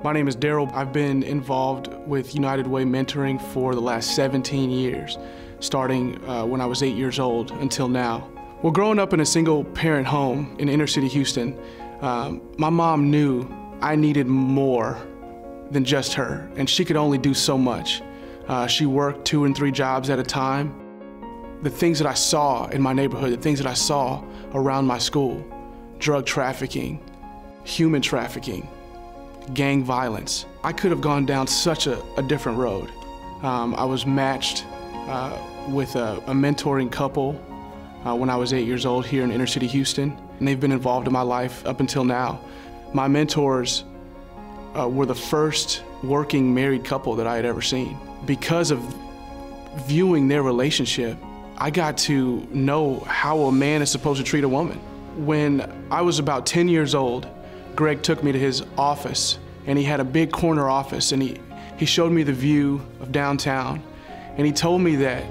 My name is Darryl. I've been involved with United Way mentoring for the last 17 years, starting when I was 8 years old until now. Well, growing up in a single-parent home in inner city Houston, my mom knew I needed more than just her, and she could only do so much. She worked 2 and 3 jobs at a time. The things that I saw in my neighborhood, the things that I saw around my school, drug trafficking, human trafficking, gang violence. I could have gone down such a different road. I was matched with a mentoring couple when I was 8 years old here in inner city Houston, and they've been involved in my life up until now. My mentors were the first working married couple that I had ever seen. Because of viewing their relationship, I got to know how a man is supposed to treat a woman. When I was about 10 years old, Greg took me to his office, and he had a big corner office, and he showed me the view of downtown, and he told me that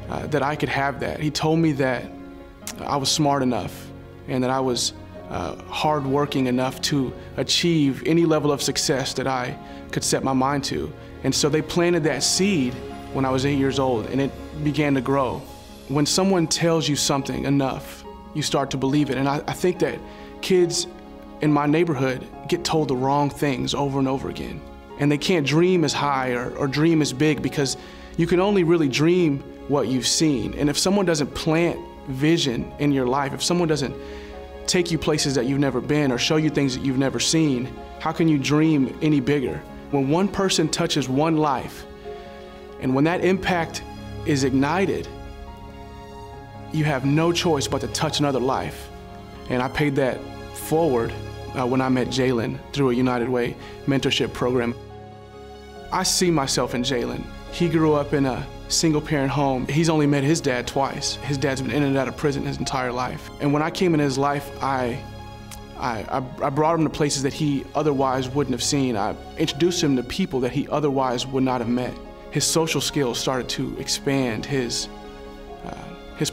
I could have that. He told me that I was smart enough and that I was hardworking enough to achieve any level of success that I could set my mind to. And so they planted that seed when I was 8 years old, and it began to grow. When someone tells you something enough, you start to believe it. And I think that kids in my neighborhood get told the wrong things over and over again. And they can't dream as high or dream as big, because you can only really dream what you've seen. And if someone doesn't plant vision in your life, if someone doesn't take you places that you've never been or show you things that you've never seen, how can you dream any bigger? When one person touches one life, and when that impact is ignited, you have no choice but to touch another life. And I paid that forward when I met Jalen through a United Way mentorship program. I see myself in Jalen. He grew up in a single-parent home. He's only met his dad twice. His dad's been in and out of prison his entire life. And when I came in his life, I brought him to places that he otherwise wouldn't have seen. I introduced him to people that he otherwise would not have met. His social skills started to expand. His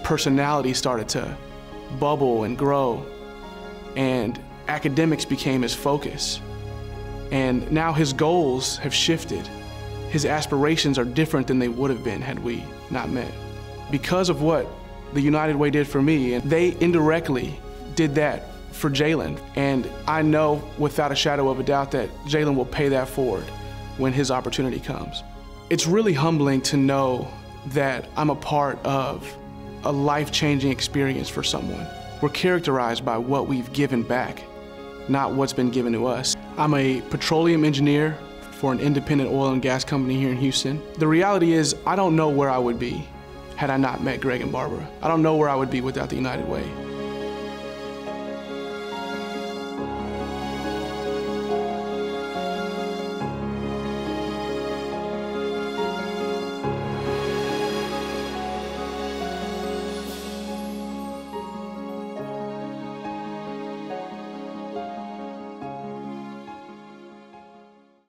personality started to bubble and grow. And academics became his focus. And now his goals have shifted. His aspirations are different than they would have been had we not met. Because of what the United Way did for me, and they indirectly did that for Jalen. And I know without a shadow of a doubt that Jalen will pay that forward when his opportunity comes. It's really humbling to know that I'm a part of a life-changing experience for someone. We're characterized by what we've given back, not what's been given to us. I'm a petroleum engineer for an independent oil and gas company here in Houston. The reality is, I don't know where I would be had I not met Greg and Barbara. I don't know where I would be without the United Way.